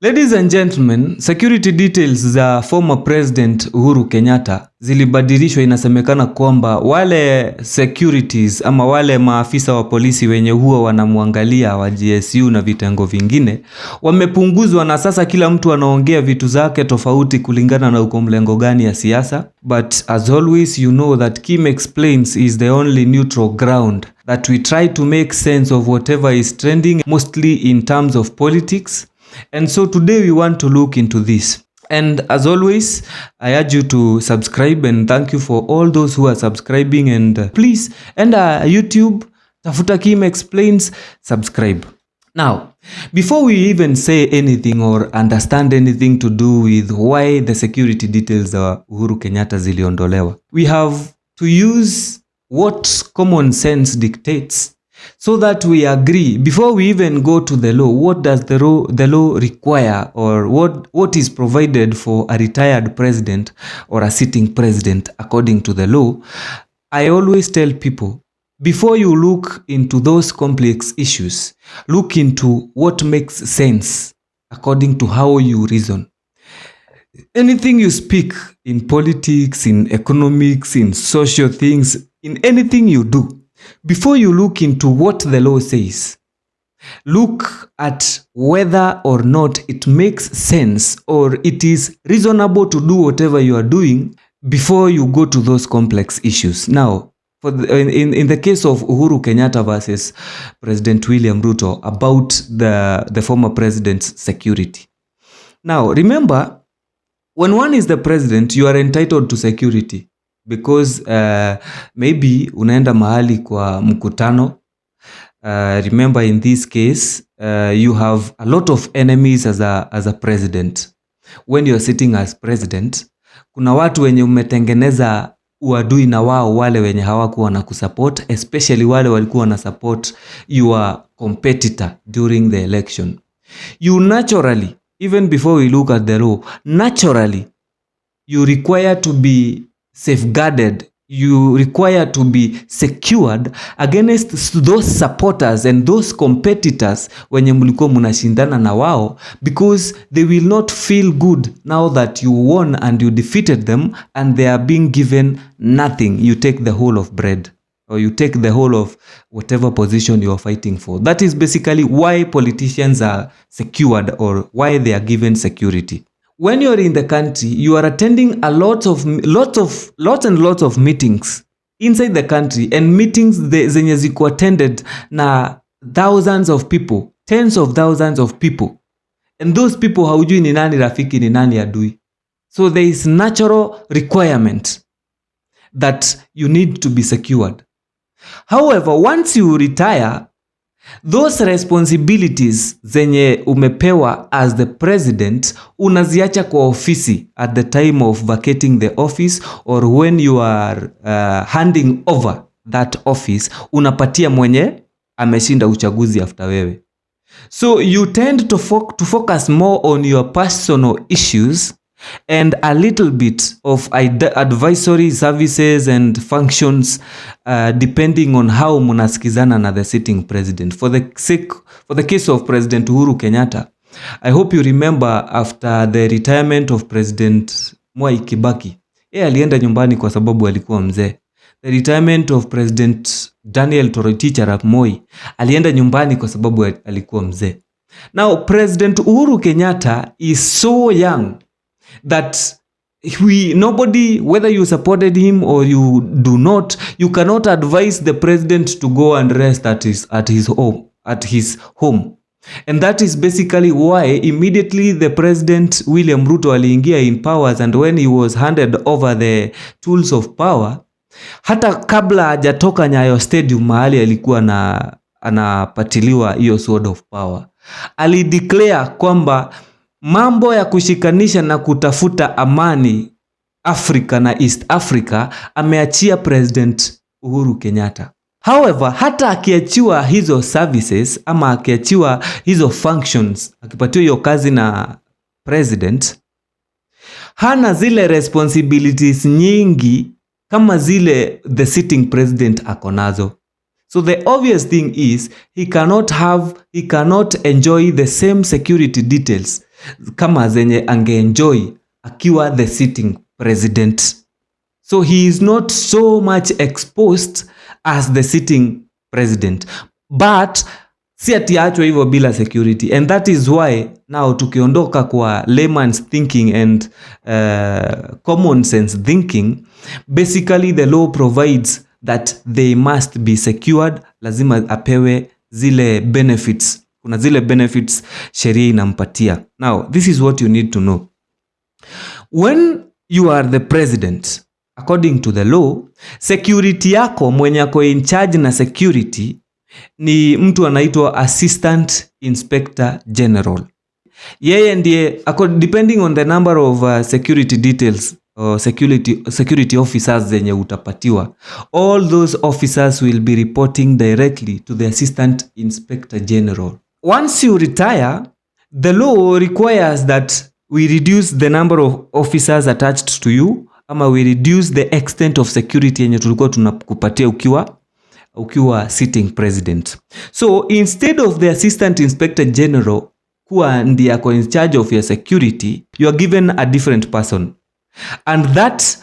Ladies and gentlemen, security details za former President Uhuru Kenyatta zilibadilishwa. Inasemekana kwamba wale securities ama wale maafisa wa polisi wenye huwa wanamwangalia wa GSU na vitengo vingine wamepunguzwa, na sasa kila mtu anaongea vitu zake tofauti kulingana na uko mlengo gani ya siasa. But as always, you know that Kim Explains is the only neutral ground that we try to make sense of whatever is trending, mostly in terms of politics. And so today we want to look into this. And as always, I urge you to subscribe, and thank you for all those who are subscribing. And please, and YouTube, Tafuta Kim Explains, subscribe. Now, before we even say anything or understand anything to do with why the security details of Uhuru Kenyatta ziliondolewa, we have to use what common sense dictates, so that we agree before we even go to the law. What does the law require, or what is provided for a retired president or a sitting president according to the law? I always tell people, before you look into those complex issues, look into what makes sense according to how you reason. Anything you speak in politics, in economics, in social things, in anything you do, before you look into what the law says, look at whether or not it makes sense or it is reasonable to do whatever you are doing before you go to those complex issues. Now, in the case of Uhuru Kenyatta versus President William Ruto about the former president's security. Now, remember, when one is the president, you are entitled to security. Because maybe unaenda mahali kwa mkutano. Remember, in this case, you have a lot of enemies as a president. When you're sitting as president, kuna watu wenye umetengeneza uadui na wao, wale wenye hawakuwa na kusupport, especially wale walikuwa na support your competitor during the election. You naturally, even before we look at the law, naturally you require to be safeguarded, you require to be secured against those supporters and those competitors wenye mlikuwa mnashindana na wao, because they will not feel good now that you won and you defeated them and they are being given nothing. You take the whole of bread, or you take the whole of whatever position you are fighting for. That is basically why politicians are secured, or why they are given security. When you're in the country, you are attending a lots and lots of meetings inside the country, and meetings zenye ziko attended na thousands of people, tens of thousands of people, and those people haujui ni nani rafiki ni nani adui. So there is natural requirement that you need to be secured. However, once you retire, those responsibilities zenye umepewa as the president unaziacha kwa ofisi at the time of vacating the office, or when you are handing over that office, unapatia mwenye ameshinda uchaguzi after wewe. So you tend to focus more on your personal issues and a little bit of advisory services and functions, depending on how munasikizana na the sitting president. For the case of President Uhuru Kenyatta, I hope you remember after the retirement of President Mwai Kibaki, alienda nyumbani kwa sababu alikuwa mzee. The retirement of President Daniel Toroitich arap Moi, alienda nyumbani kwa sababu alikuwa mzee. Now, President Uhuru Kenyatta is so young that nobody, whether you supported him or you do not, you cannot advise the president to go and rest at his home. And that is basically why immediately the President William Ruto aliingia in powers, and when he was handed over the tools of power, hata kabla hajatoka Nyayo Stadium mahali alikuwa anapatiliwa hiyo sword of power, alideclare kwamba mambo ya kushikanisha na kutafuta amani Afrika na East Africa ameachia President Uhuru Kenyatta. However, hata akiachiwa hizo services ama akiachiwa hizo functions, akipatiwa hiyo kazi na president, hana zile responsibilities nyingi kama zile the sitting president akonazo. So the obvious thing is he cannot enjoy the same security details kama zenye angeenjoy akiwa the sitting president. So he is not so much exposed as the sitting president, but si ati achwe hivyo bila security. And that is why now tukiondoka kwa layman's thinking and common sense thinking, basically the law provides that they must be secured. Lazima apewe zile benefits. Kuna zile benefits sheria inampatia. Now, this is what you need to know. When you are the president, according to the law, security yako mwenye ako in charge na security ni mtu anaitwa Assistant Inspector General. Yeye ndiye, depending on the number of security details or security officers zenye utapatiwa, all those officers will be reporting directly to the Assistant Inspector General. Once you retire, the law requires that we reduce the number of officers attached to you, ama we reduce the extent of security yenye tulikuwa tunakupatia ukiwa sitting president. So instead of the Assistant Inspector General kuwa ndiye ako in charge of your security, you are given a different person. And that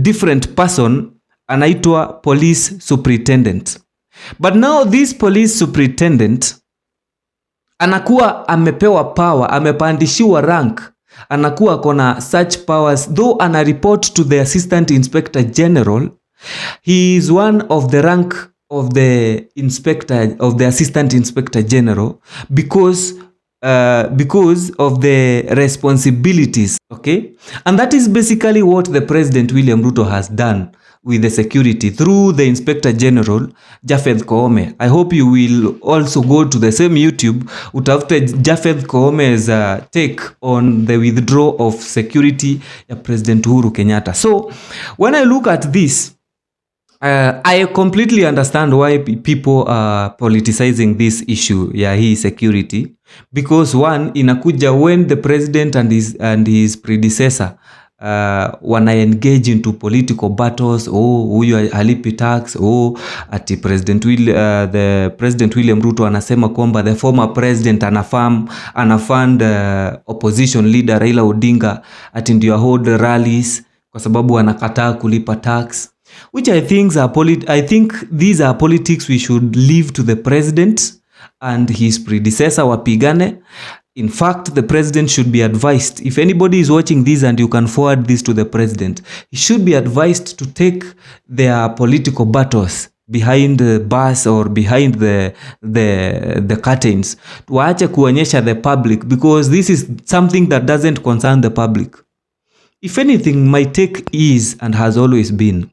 different person anaitwa police superintendent. But now this police superintendent anakuwa amepewa power, amepandishiwa rank, anakuwa kona such powers, though ana report to the Assistant Inspector General. He is one of the rank of the Assistant Inspector General because of the responsibilities, okay? And that is basically what the President William Ruto has done with the security through the Inspector General Japheth Koome. I hope you will also go to the same YouTube utafute Japheth Koome's take on the withdrawal of security ya President Uhuru Kenyatta. So when I look at this, I completely understand why people are politicizing this issue ya hii security, because one, inakuja when the president and his predecessor wana engage into political battles. Huyu halipi tax, ati the President William Ruto anasema kwamba the former president anafund opposition leader Raila Odinga ati ndio hold rallies kwa sababu anakataa kulipa tax, which I think these are politics we should leave to the president and his predecessor wapigane. In fact, the president should be advised, if anybody is watching this and you can forward this to the president, he should be advised to take their political battles behind the bars or behind the curtains. Tuache kuonyesha the public, because this is something that doesn't concern the public. If anything, my take is and has always been,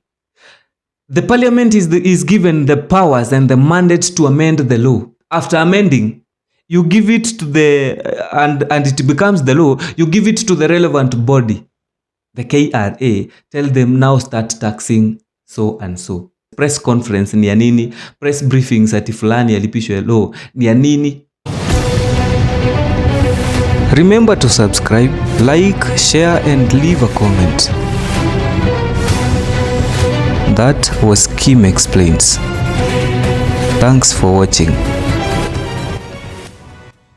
the parliament is given the powers and the mandate to amend the law. After amending, you give it to and it becomes the law, you give it to the relevant body, the KRA, tell them now start taxing so and so. Press conference ni ya nini? Press briefings ati fulani alipishwe law ni ya nini? Remember to subscribe, like, share and leave a comment. That was Kim Explains. Thanks for watching.